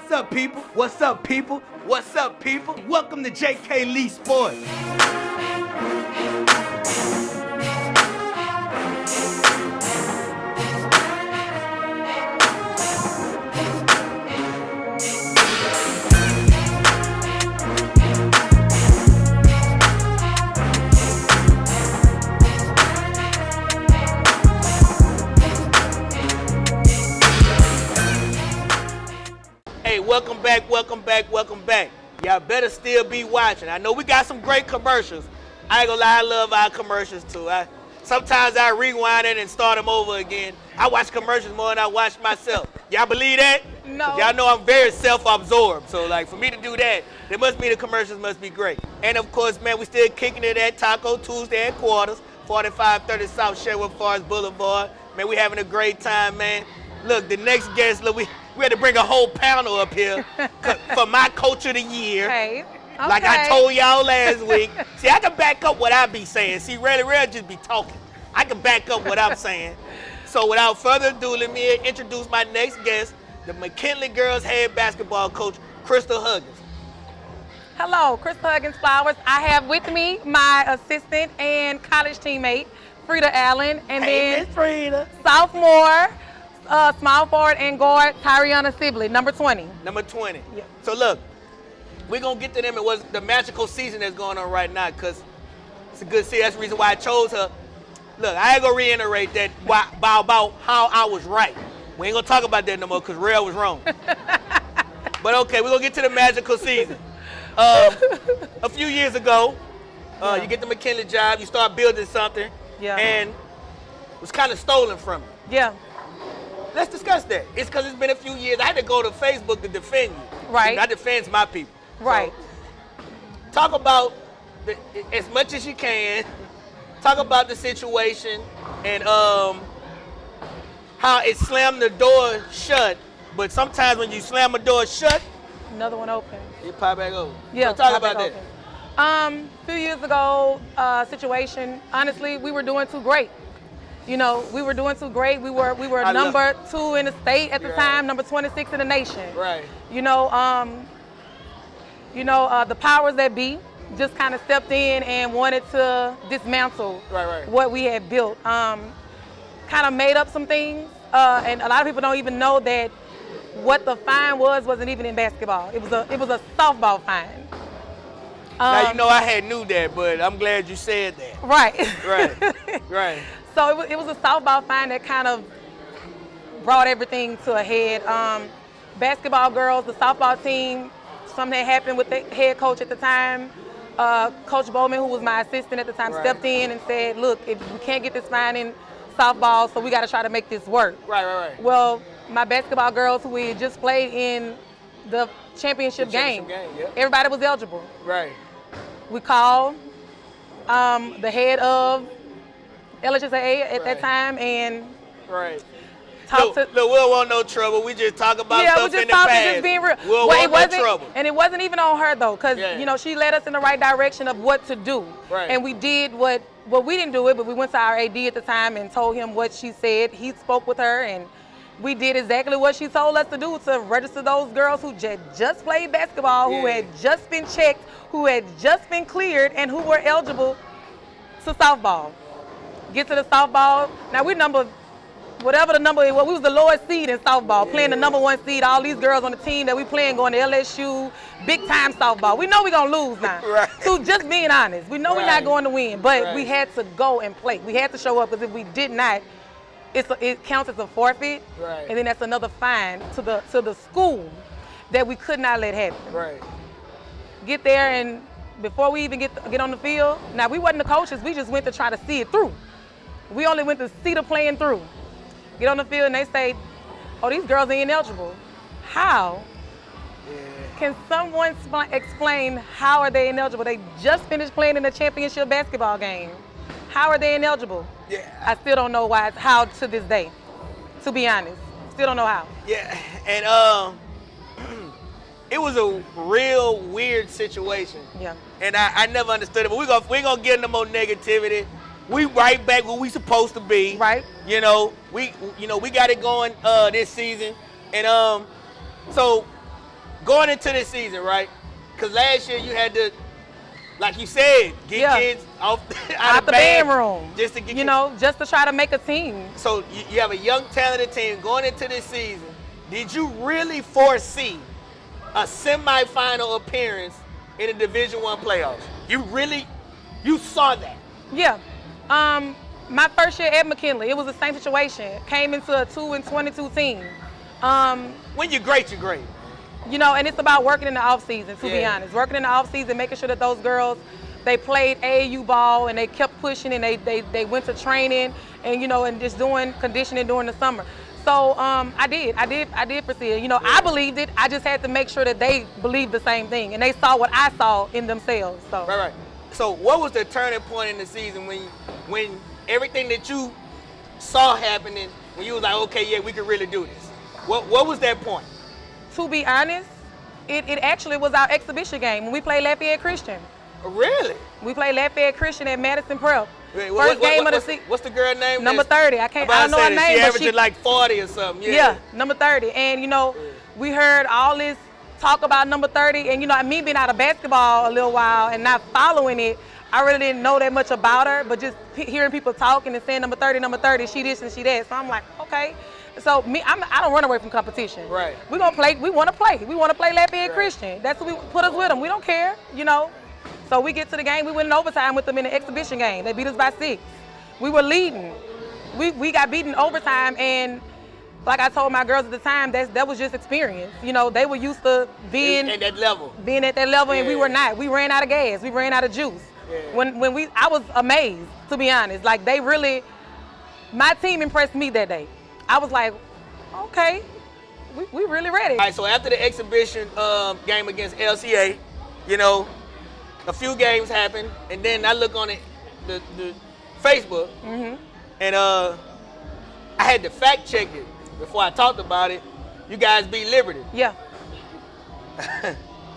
What's up, people? What's up, people? What's up, people? Welcome to J.K. Lee Sports. Hey, welcome back, welcome back, welcome back. Y'all better still be watching. I know we got some great commercials. I ain't gonna lie, I love our commercials too. Sometimes I rewind it and start them over again. I watch commercials more than I watch myself. Y'all believe that? No. Y'all know I'm very self-absorbed. So like for me to do that, there must be the commercials must be great. And of course, man, we still kicking it at Taco Tuesday headquarters, 4530 South Sherwood Forest Boulevard. Man, we having a great time, man. Look, the next guest, look, we had to bring a whole panel up here for my coach of the year. Hey, okay. Like I told y'all last week. See, I can back up what I be saying. See, Rarely just be talking. I can back up what I'm saying. So without further ado, let me introduce my next guest, the McKinley girls head basketball coach, Krystal Huggins. Hello, Krystal Huggins-Flowers. I have with me my assistant and college teammate, Frida Allen, and Hey, then Miss Frida. sophomore, small forward and guard, Tyriana Sibley, number 20. Number 20. Yeah. So look, we're going to get to them. It was the magical season that's going on right now because it's a good season. That's the reason why I chose her. Look, I ain't going to reiterate that about how I was right. We ain't going to talk about that no more because Rail was wrong. But okay, we're going to get to the magical season. A few years ago, you get the McKinley job, you start building something, and it was kind of stolen from you. Yeah. Let's discuss that. It's because it's been a few years. I had to go to Facebook to defend you. Right. I defend my people. Right. So, talk about, as much as you can, talk about the situation and how it slammed the door shut. But sometimes when you slam a door shut, Another one open. you pop back over. Yeah. So talk about that. A few years ago, situation, honestly, we were doing too great. You know, we were doing too great. We were number 2 in the state at the time, number 26 in the nation. Right. You know, the powers that be just kind of stepped in and wanted to dismantle what we had built. Kind of made up some things, and a lot of people don't even know that what the fine wasn't even in basketball. It was a softball fine. Now you know I had knew that, but I'm glad you said that. Right. Right. So it was a softball fine that kind of brought everything to a head. Basketball girls, the softball team, something happened with the head coach at the time. Coach Bowman, who was my assistant at the time, stepped in and said, look, if we can't get this fine in softball, so we got to try to make this work. Right. Well, my basketball girls who we had just played in the championship game, everybody was eligible. Right. We called the head of LHSAA at that time and Look, we don't want no trouble. We just talk about stuff in the past. Just being real. We don't want no trouble. And it wasn't even on her though, because you know she led us in the right direction of what to do. Right. And we did what we didn't do it, but we went to our AD at the time and told him what she said. He spoke with her and we did exactly what she told us to do to register those girls who just played basketball, who had just been checked, who had just been cleared, and who were eligible to softball. Get to the softball. Now we whatever the number is, we was the lowest seed in softball, playing the number 1 seed. All these girls on the team that we playing going to LSU, big time softball. We know we're going to lose now. Right. So just being honest, we know we're not going to win, but we had to go and play. We had to show up because if we did not, it counts as a forfeit, and then that's another fine to the school that we could not let happen. Right. Get there, and before we even get on the field, now we wasn't the coaches, we just went to try to see it through. We only went to see the playing through. Get on the field and they say, oh, these girls ain't eligible. How? Can someone explain how are they ineligible? They just finished playing in the championship basketball game. How are they ineligible? Yeah. I still don't know how to this day, to be honest. Still don't know how. Yeah, and it was a real weird situation. Yeah. And I never understood it, but we ain't gonna get no more negativity. We right back where we supposed to be. Right. You know, we got it going this season. And so going into this season, right? Because last year you had to, like you said, get kids out the bedroom. Just to get just to try to make a team. So you have a young, talented team going into this season. Did you really foresee a semifinal appearance in the Division I playoffs? You saw that? Yeah. My first year at McKinley, it was the same situation. Came into a 2-22 team. When you're great, you're great. And it's about working in the off season, to be honest. Working in the off season, making sure that those girls, they played AAU ball and they kept pushing and they went to training and and just doing conditioning during the summer. So I did foresee it. I believed it. I just had to make sure that they believed the same thing and they saw what I saw in themselves. So right. So what was the turning point in the season when everything that you saw happening, when you was like, okay, yeah, we can really do this? What was that point? To be honest, it actually was our exhibition game when we played Lafayette Christian. Really? We played Lafayette Christian at Madison Prep. Wait, First game of the season. What's the girl name? Number 30. I don't know her name. She averaged like 40 or something. Yeah, number 30. And we heard all this talk about number 30. And me being out of basketball a little while and not following it, I really didn't know that much about her. But just hearing people talking and saying number 30, she this and she that. So I'm like, okay. So I don't run away from competition. Right. We're gonna play. We want to play. We want to play Lafayette Christian. That's what we put us with them. We don't care. So we get to the game. We went in overtime with them in the exhibition game. They beat us by 6. We were leading. We got beaten in overtime, and like I told my girls at the time, that was just experience. They were used to being at that level. And we were not. We ran out of gas. We ran out of juice. Yeah. I was amazed, to be honest. Like my team impressed me that day. I was like, okay, we really ready. All right. So after the exhibition game against LCA, a few games happened, and then I look on the Facebook, and I had to fact check it before I talked about it. You guys beat Liberty. Yeah.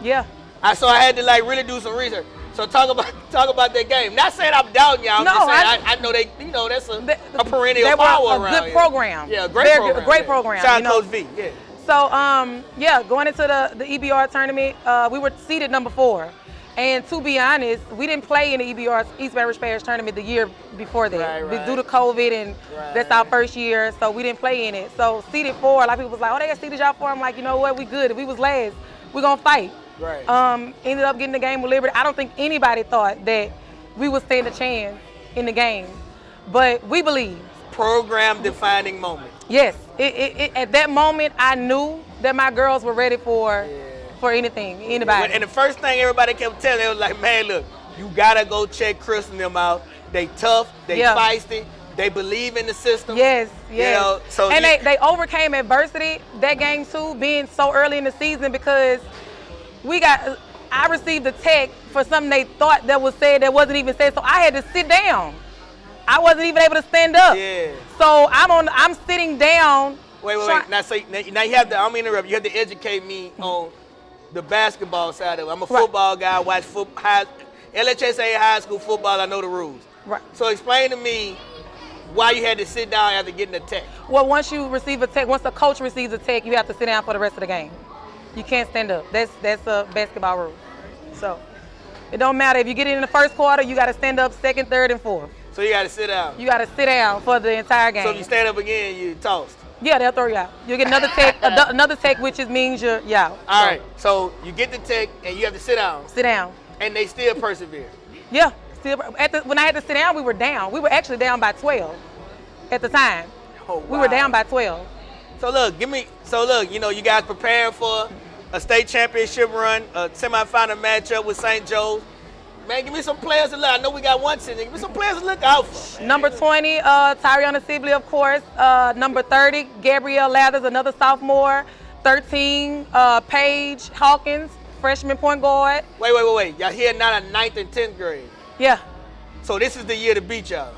Yeah. So I had to really do some research. So talk about that game. Not saying I'm doubting y'all. I'm just saying I know they. That's a perennial power around. They were a good program. Yeah, a great program. Shout out Coach V. Yeah. So going into the EBR tournament, we were seeded number 4. And to be honest, we didn't play in the EBR East Baton Rouge Parish tournament the year before that. Right. Due to COVID, and that's our first year, so we didn't play in it. So seeded 4, a lot of people was like, oh, they got seeded y'all 4. I'm like, you know what, we good. If we was last, we're gonna fight. Right. Ended up getting the game with Liberty. I don't think anybody thought that we would stand a chance in the game, but we believed. Program defining moment. Yes. At that moment, I knew that my girls were ready for anything, anybody. And the first thing everybody kept telling, they was like, man, look, you gotta go check Krystal and them out. They tough, they feisty, they believe in the system. Yes. They overcame adversity that game too, being so early in the season, because I received a text for something they thought that was said that wasn't even said, so I had to sit down. I wasn't even able to stand up. Yeah. So I'm sitting down. Wait. Now you have to, I'm interrupt. You have to educate me on the basketball side of it. I'm a football guy. I watch LHSA high school football. I know the rules. Right. So explain to me why you had to sit down after getting a tech. Well, once you receive a tech, once the coach receives a tech, you have to sit down for the rest of the game. You can't stand up. That's a basketball rule. So it don't matter if you get in the first quarter. You got to stand up second, third, and fourth. So you got to sit down. You got to sit down for the entire game. So if you stand up again, you tossed. Yeah, they'll throw you out. You get another tech, another tech, which means you're out. All right. So you get the tech and you have to sit down. Sit down. And they still persevere. Yeah. When I had to sit down, we were down. We were actually down by 12 at the time. Oh, wow. We were down by 12. So look, you guys preparing for a state championship run, a semifinal matchup with St. Joe's. Man, give me some players to look. I know we got one sitting. Give me some players to look out for. Number 20, Tyriana Sibley, of course. Number 30, Gabrielle Lathers, another sophomore. 13, Paige Hawkins, freshman point guard. Wait. Y'all here now in 9th and 10th grade. Yeah. So this is the year to beat y'all.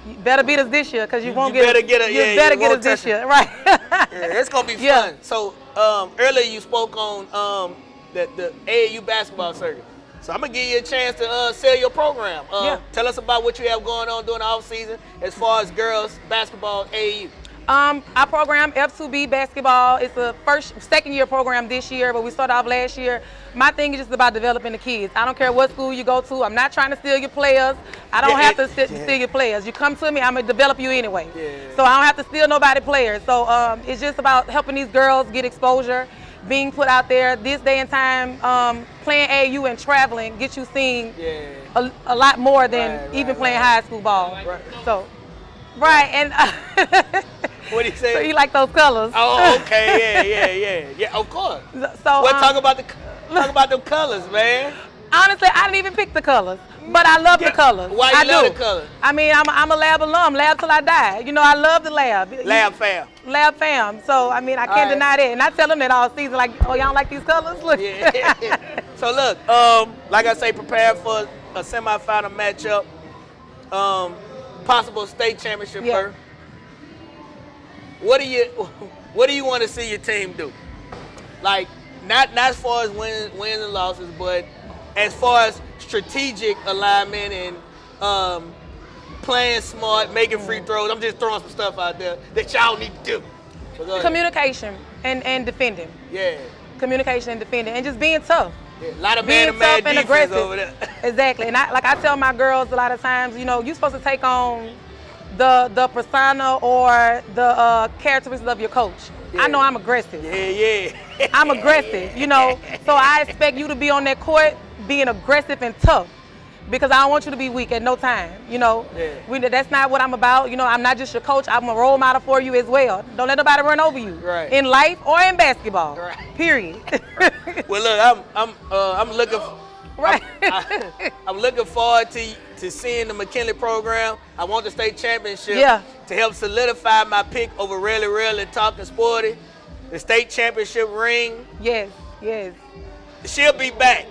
You better beat us this year, because you won't get us. You better get us this year, right? Yeah, it's gonna be fun. So earlier you spoke on the AAU basketball circuit. So I'm gonna give you a chance to sell your program. Tell us about what you have going on during the off season as far as girls basketball AAU. Our program, F2B basketball, it's a second year program this year, but we started off last year. My thing is just about developing the kids. I don't care what school you go to. I'm not trying to steal your players. I don't have to steal your players. You come to me, I'm going to develop you anyway. Yeah. So I don't have to steal nobody's players. So it's just about helping these girls get exposure, being put out there. This day and time, playing AAU and traveling gets you seen a lot more than even playing high school ball. So, and what do you say? so you like those colors? Oh, okay, yeah, of course. So Well, talk about them colors, man. honestly, I didn't even pick the colors, but I love the colors. Why you love the colors? I mean, I'm a lab alum, lab till I die. You know, I love the lab. Lab fam. Lab fam. So I mean, I can't deny that, and I tell them that all season, like, oh, y'all don't like these colors? Look. Yeah. So look, like I say, prepare for a semifinal matchup, possible state championship berth. What do you want to see your team do? Like, not as far as wins and losses, but as far as strategic alignment and playing smart, making free throws. I'm just throwing some stuff out there that y'all need to do. So Communication and defending. Yeah. Communication and defending, and just being tough. Yeah. A lot of Being man-to-man tough and defense aggressive. over there. Exactly, and I tell my girls a lot of times, you know, you're supposed to take on the persona or the characteristics of your coach. I know I'm aggressive. Yeah. I'm aggressive, you know, so I expect you to be on that court being aggressive and tough, because I don't want you to be weak at no time, you know. Yeah. That's not what I'm about. You know, I'm not just your coach. I'm a role model for you as well. Don't let nobody run over you in life or in basketball. Period. Well, look, I'm looking. I'm looking forward to seeing the McKinley program. I want the state championship to help solidify my pick over really talking sporty. The state championship ring. Yes. She'll be back,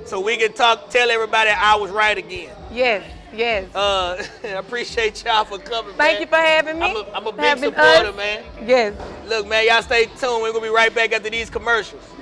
so we can tell everybody I was right again. Yes. I appreciate y'all for coming. Thank you for having me. I'm a big supporter, man. Yes. Look, man, y'all stay tuned. We're gonna be right back after these commercials.